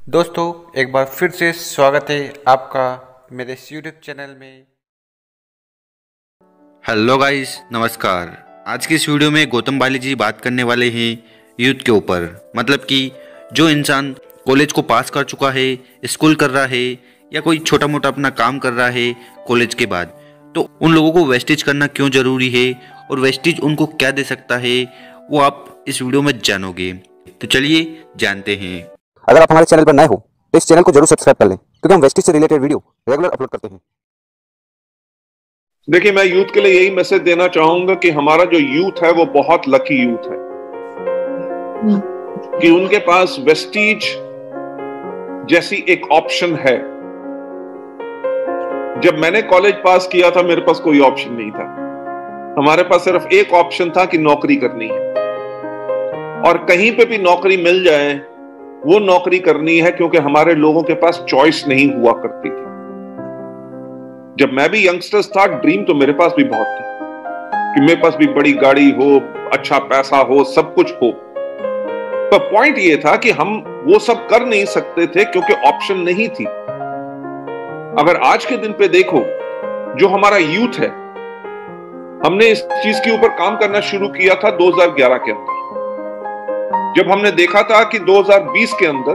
दोस्तों एक बार फिर से स्वागत है आपका मेरे यूट्यूब चैनल में। हेलो गाइस, नमस्कार। आज की इस वीडियो में गौतम बाली जी बात करने वाले हैं यूथ के ऊपर। मतलब कि जो इंसान कॉलेज को पास कर चुका है, स्कूल कर रहा है या कोई छोटा मोटा अपना काम कर रहा है कॉलेज के बाद, तो उन लोगों को वेस्टेज करना क्यों ज़रूरी है और वेस्टेज उनको क्या दे सकता है, वो आप इस वीडियो में जानोगे। तो चलिए जानते हैं। अगर आप हमारे चैनल पर नए हो तो इस चैनल को जरूर सब्सक्राइब कर लें, क्योंकि हम वेस्टेज से रिलेटेड वीडियो रेगुलर अपलोड करते हैं। देखिए, मैं यूथ के लिए यही मैसेज देना चाहूंगा कि हमारा जो यूथ है वो बहुत लकी यूथ है कि उनके पास वेस्टीज जैसी एक ऑप्शन है। जब मैंने कॉलेज पास किया था मेरे पास कोई ऑप्शन नहीं था। हमारे पास सिर्फ एक ऑप्शन था कि नौकरी करनी है, और कहीं पे भी नौकरी मिल जाए वो नौकरी करनी है, क्योंकि हमारे लोगों के पास चॉइस नहीं हुआ करती थी। जब मैं भी यंगस्टर्स था, ड्रीम तो मेरे पास भी बहुत थी कि मेरे पास भी बड़ी गाड़ी हो, अच्छा पैसा हो, सब कुछ हो। पर पॉइंट ये था कि हम वो सब कर नहीं सकते थे क्योंकि ऑप्शन नहीं थी। अगर आज के दिन पे देखो, जो हमारा यूथ है, हमने इस चीज के ऊपर काम करना शुरू किया था 2011 के अंदर। जब हमने देखा था कि 2020 के अंदर,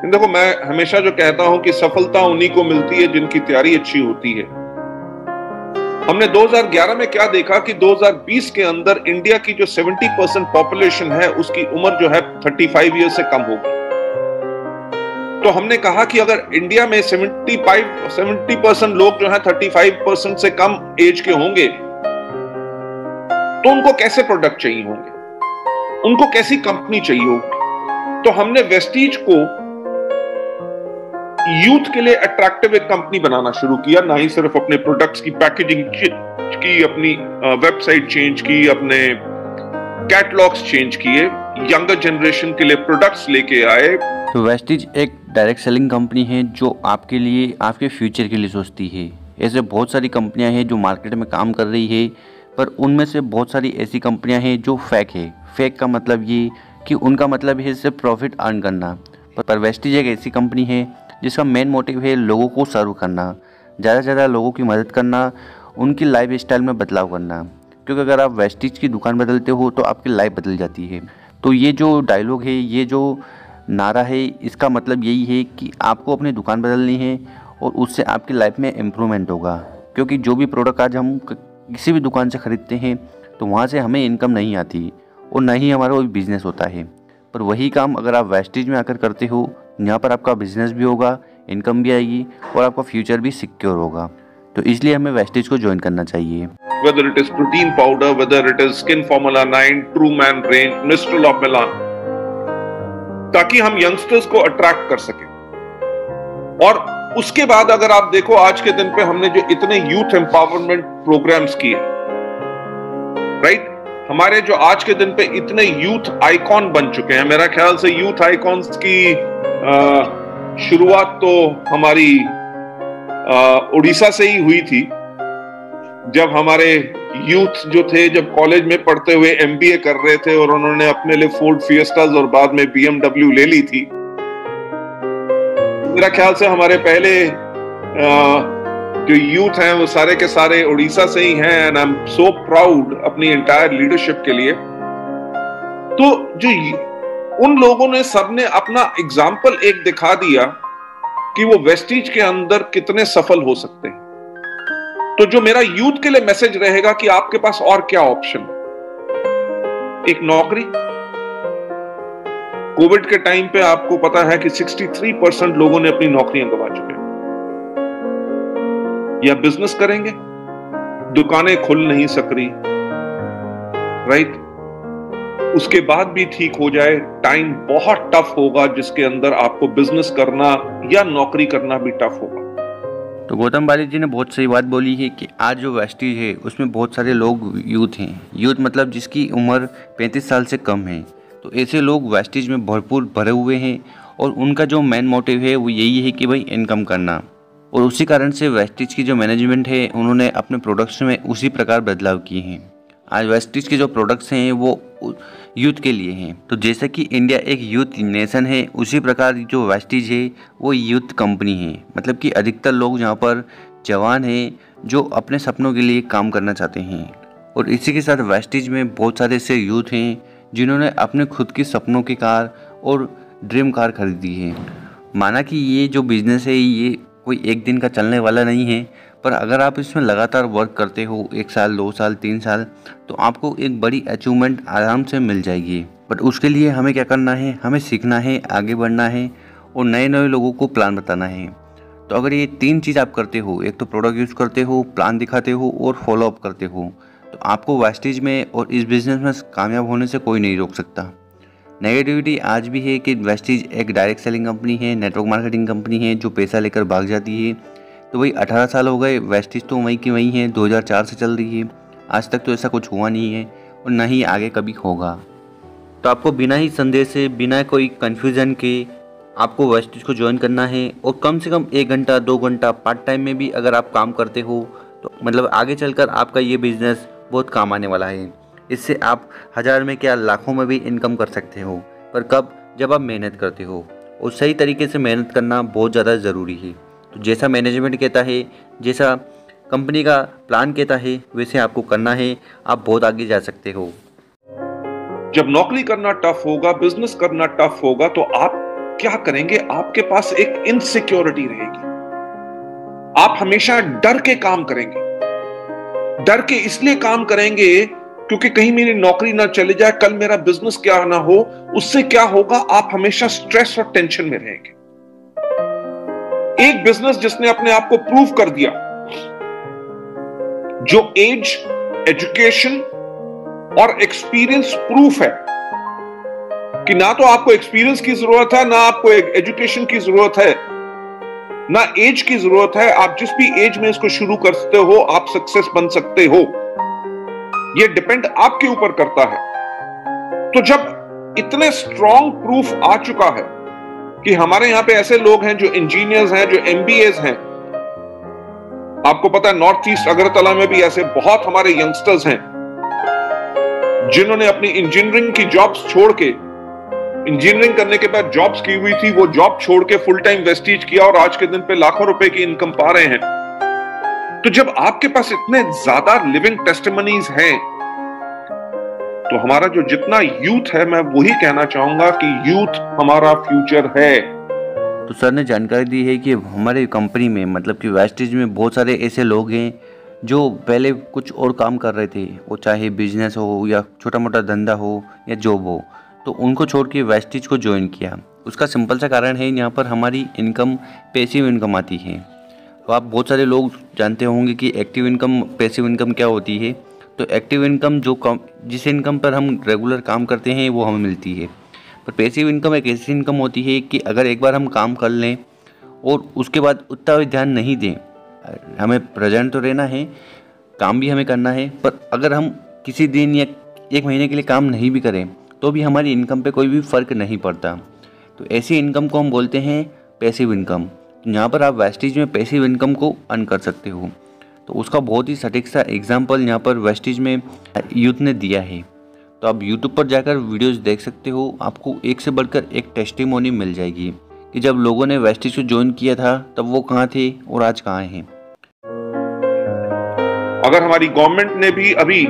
देखो मैं हमेशा जो कहता हूं कि सफलता उन्हीं को मिलती है जिनकी तैयारी अच्छी होती है। हमने 2011 में क्या देखा कि 2020 के अंदर इंडिया की जो 70% पॉपुलेशन है उसकी उम्र जो है 35 ईयर से कम होगी। तो हमने कहा कि अगर इंडिया में 70% लोग जो है 35% से कम एज के होंगे तो उनको कैसे प्रोडक्ट चाहिए होंगे, उनको कैसी कंपनी चाहिए होगी। तो हमने वेस्टीज को यूथ के लिए अट्रैक्टिव एक कंपनी बनाना शुरू किया। ना ही सिर्फ अपने प्रोडक्ट्स की पैकेजिंग की, अपनी वेबसाइट चेंज की, अपने कैटलॉग्स चेंज किए, यंगर जनरेशन के लिए प्रोडक्ट्स लेके आए। तो वेस्टीज एक डायरेक्ट सेलिंग कंपनी है जो आपके लिए, आपके फ्यूचर के लिए सोचती है। ऐसे बहुत सारी कंपनियां हैं जो मार्केट में काम कर रही है, पर उनमें से बहुत सारी ऐसी कंपनियां हैं जो फेक है। फेक का मतलब ये कि उनका मतलब है सिर्फ प्रॉफिट अर्न करना, पर वेस्टीज एक ऐसी कंपनी है जिसका मेन मोटिव है लोगों को सर्व करना, ज़्यादा से ज़्यादा लोगों की मदद करना, उनकी लाइफ स्टाइल में बदलाव करना। क्योंकि अगर आप वेस्टीज की दुकान बदलते हो तो आपकी लाइफ बदल जाती है। तो ये जो डायलॉग है, ये जो नारा है, इसका मतलब यही है कि आपको अपनी दुकान बदलनी है और उससे आपकी लाइफ में इम्प्रूवमेंट होगा। क्योंकि जो भी प्रोडक्ट आज हम किसी भी दुकान से ख़रीदते हैं तो वहाँ से हमें इनकम नहीं आती और ना ही हमारा कोई बिजनेस होता है। पर वही काम अगर आप वेस्टीज में आकर करते हो, यहाँ पर आपका बिजनेस भी होगा, इनकम भी आएगी और आपका फ्यूचर भी सिक्योर होगा। तो इसलिए हमें वेस्टीज को ज्वाइन करना चाहिए। Whether it is protein powder, whether it is Skin Formula 9, True Man range, Mistral of Milan, ताकि हम यंगस्टर्स को अट्रैक्ट कर सकें। और उसके बाद अगर आप देखो, आज के दिन पे हमने जो इतने यूथ एम्पावरमेंट प्रोग्राम्स किए, राइट, हमारे जो आज के दिन पे इतने यूथ आइकॉन बन चुके हैं। मेरा ख्याल से यूथ आइकॉन्स की शुरुआत तो हमारी उड़ीसा से ही हुई थी, जब हमारे यूथ जो थे, जब कॉलेज में पढ़ते हुए एमबीए कर रहे थे और उन्होंने अपने लिए फोर्ड फिएस्टास और बाद में बीएमडब्ल्यू ले ली थी। मेरा ख्याल से हमारे पहले जो यूथ हैं वो सारे के सारे उड़ीसा से ही हैं, and I am so proud अपनी एंटायर लीडरशिप के लिए। तो जो उन लोगों ने सबने अपना एग्जाम्पल एक दिखा दिया कि वो वेस्टीज के अंदर कितने सफल हो सकते हैं। तो जो मेरा यूथ के लिए मैसेज रहेगा कि आपके पास और क्या ऑप्शन है। एक नौकरी, कोविड के टाइम पे आपको पता है कि 63% लोगों ने अपनी नौकरियां गंवा चुके हैं। या बिजनेस करेंगे, दुकानें खुल नहीं सक रही, राइट, उसके बाद भी ठीक हो जाए, टाइम बहुत टफ होगा जिसके अंदर आपको बिजनेस करना या नौकरी करना भी टफ होगा। तो गौतम बाली जी ने बहुत सही बात बोली है कि आज जो वेस्टीज है उसमें बहुत सारे लोग यूथ हैं। यूथ मतलब जिसकी उम्र 35 साल से कम है। तो ऐसे लोग वेस्टीज में भरपूर भरे हुए हैं और उनका जो मेन मोटिव है वो यही है कि भाई इनकम करना। और उसी कारण से वेस्टीज की जो मैनेजमेंट है उन्होंने अपने प्रोडक्ट्स में उसी प्रकार बदलाव किए हैं। आज वेस्टीज के जो प्रोडक्ट्स हैं वो यूथ के लिए हैं। तो जैसे कि इंडिया एक यूथ नेशन है, उसी प्रकार जो वेस्टीज है वो यूथ कंपनी है। मतलब कि अधिकतर लोग यहाँ पर जवान हैं जो अपने सपनों के लिए काम करना चाहते हैं। और इसी के साथ वेस्टीज में बहुत सारे ऐसे यूथ हैं जिन्होंने अपने खुद की सपनों की कार और ड्रीम कार खरीदी है। माना कि ये जो बिज़नेस है ये कोई एक दिन का चलने वाला नहीं है, पर अगर आप इसमें लगातार वर्क करते हो 1 साल 2 साल 3 साल, तो आपको एक बड़ी अचीवमेंट आराम से मिल जाएगी। बट उसके लिए हमें क्या करना है, हमें सीखना है, आगे बढ़ना है और नए नए लोगों को प्लान बताना है। तो अगर ये 3 चीज़ आप करते हो, एक तो प्रोडक्ट यूज़ करते हो, प्लान दिखाते हो और फॉलोअप करते हो, तो आपको वेस्टीज में और इस बिज़नेस में कामयाब होने से कोई नहीं रोक सकता। नेगेटिविटी आज भी है कि वेस्टीज एक डायरेक्ट सेलिंग कंपनी है, नेटवर्क मार्केटिंग कंपनी है जो पैसा लेकर भाग जाती है। तो वही 18 साल हो गए, वेस्टीज तो वहीं की वहीं है, 2004 से चल रही है। आज तक तो ऐसा कुछ हुआ नहीं है और ना ही आगे कभी होगा। तो आपको बिना ही संदेह से, बिना कोई कन्फ्यूज़न के आपको वेस्टीज को ज्वाइन करना है। और कम से कम 1 घंटा 2 घंटा पार्ट टाइम में भी अगर आप काम करते हो तो मतलब आगे चलकर आपका ये बिज़नेस बहुत काम आने वाला है। इससे आप 1000 में क्या लाखों में भी इनकम कर सकते हो। पर कब? जब आप मेहनत करते हो, और सही तरीके से मेहनत करना बहुत ज़्यादा ज़रूरी है। तो जैसा मैनेजमेंट कहता है, जैसा कंपनी का प्लान कहता है, वैसे आपको करना है, आप बहुत आगे जा सकते हो। जब नौकरी करना टफ होगा, बिजनेस करना टफ होगा, तो आप क्या करेंगे? आपके पास एक इनसिक्योरिटी रहेगी। आप हमेशा डर के काम करेंगे। डर के इसलिए काम करेंगे क्योंकि कहीं मेरी नौकरी ना चली जाए, कल मेरा बिजनेस क्या ना हो, उससे क्या होगा? आप हमेशा स्ट्रेस और टेंशन में रहेंगे। एक बिजनेस जिसने अपने आप को प्रूव कर दिया, जो एज, एजुकेशन और एक्सपीरियंस प्रूफ है कि ना तो आपको एक्सपीरियंस की जरूरत है, ना आपको एजुकेशन की जरूरत है, ना एज की जरूरत है। आप जिस भी एज में इसको शुरू करते हो, आप सक्सेस बन सकते हो। यह डिपेंड आपके ऊपर करता है। तो जब इतने स्ट्रॉन्ग प्रूफ आ चुका है कि हमारे यहां पे ऐसे लोग हैं जो इंजीनियर्स हैं, जो एमबीएस हैं। आपको पता है नॉर्थ ईस्ट अगरतला में भी ऐसे बहुत हमारे यंगस्टर्स हैं जिन्होंने अपनी इंजीनियरिंग की जॉब्स छोड़ के, इंजीनियरिंग करने के बाद जॉब्स की हुई थी, वो जॉब छोड़ के फुल टाइम वेस्टीज किया और आज के दिन पे लाखों रुपए की इनकम पा रहे हैं। तो जब आपके पास इतने ज्यादा लिविंग टेस्टिमनीज हैं, तो हमारा जो जितना यूथ है, मैं वही कहना चाहूंगा कि यूथ हमारा फ्यूचर है। तो सर ने जानकारी दी है कि हमारे कंपनी में मतलब कि वेस्टीज में बहुत सारे ऐसे लोग हैं जो पहले कुछ और काम कर रहे थे, वो चाहे बिजनेस हो या छोटा मोटा धंधा हो या जॉब हो, तो उनको छोड़ के वेस्टीज को ज्वाइन किया। उसका सिंपल सा कारण है, यहाँ पर हमारी इनकम पैसिव इनकम आती है। तो आप बहुत सारे लोग जानते होंगे कि एक्टिव इनकम, पैसिव इनकम क्या होती है। तो एक्टिव इनकम जिस इनकम पर हम रेगुलर काम करते हैं वो हमें मिलती है, पर पैसिव इनकम एक ऐसी इनकम होती है कि अगर एक बार हम काम कर लें और उसके बाद उतना भी ध्यान नहीं दें, हमें प्रेजेंट तो रहना है, काम भी हमें करना है, पर अगर हम किसी दिन या 1 महीने के लिए काम नहीं भी करें तो भी हमारी इनकम पे कोई भी फ़र्क नहीं पड़ता। तो ऐसी इनकम को हम बोलते हैं पैसिव इनकम। यहाँ पर आप वेस्टीज में पैसिव इनकम को अर्न कर सकते हो। तो उसका बहुत ही सटीक सा एग्जांपल यहाँ पर वेस्टीज में यूथ ने दिया है। तो आप यूट्यूब पर जाकर वीडियोस देख सकते हो, आपको एक से बढ़कर एक टेस्टिमोनी मिल जाएगी कि जब लोगों ने वेस्टीज को ज्वाइन किया था तब वो कहाँ थे और आज कहाँ हैं। अगर हमारी गवर्नमेंट ने भी अभी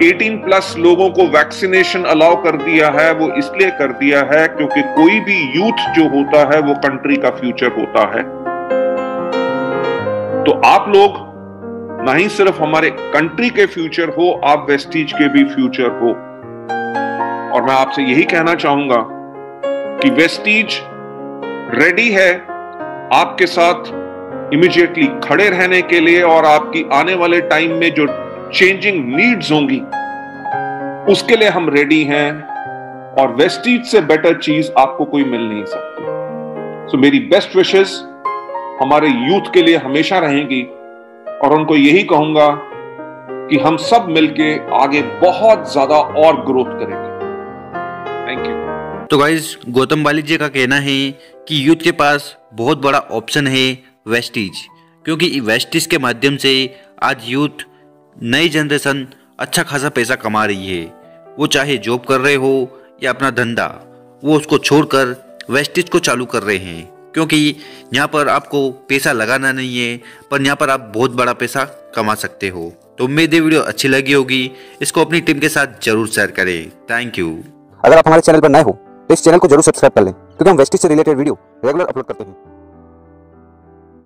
18+ लोगों को वैक्सीनेशन अलाउ कर दिया है, वो इसलिए कर दिया है क्योंकि कोई भी यूथ जो होता है वो कंट्री का फ्यूचर होता है। तो आप लोग ना ही सिर्फ हमारे कंट्री के फ्यूचर हो, आप वेस्टीज के भी फ्यूचर हो। और मैं आपसे यही कहना चाहूंगा कि वेस्टीज रेडी है आपके साथ इमीडिएटली खड़े रहने के लिए, और आपकी आने वाले टाइम में जो चेंजिंग नीड्स होंगी उसके लिए हम रेडी हैं। और वेस्टीज से बेटर चीज आपको कोई मिल नहीं सकती। सो मेरी बेस्ट विशेस हमारे यूथ के लिए हमेशा रहेंगी, और उनको यही कहूंगा कि हम सब मिलके आगे बहुत ज्यादा और ग्रोथ करेंगे। Thank you. तो गाइस, गौतम बाली जी का कहना है कि यूथ के पास बहुत बड़ा ऑप्शन है वेस्टीज, क्योंकि वेस्टीज के माध्यम से आज यूथ, नई जनरेशन अच्छा खासा पैसा कमा रही है। वो चाहे जॉब कर रहे हो या अपना धंधा, वो उसको छोड़कर वेस्टेज को चालू कर रहे हैं, क्योंकि यहाँ पर आपको पैसा लगाना नहीं है, पर यहाँ पर आप बहुत बड़ा पैसा कमा सकते हो। तो उम्मीद है वीडियो अच्छी लगी होगी, इसको अपनी टीम के साथ जरूर शेयर करें। Thank you. अगर आप हमारे चैनल पर नए हो तो इस चैनल को जरूर सब्सक्राइब कर लें, क्योंकि हम वेस्टेज से रिलेटेड वीडियो रेगुलर अपलोड करते हैं।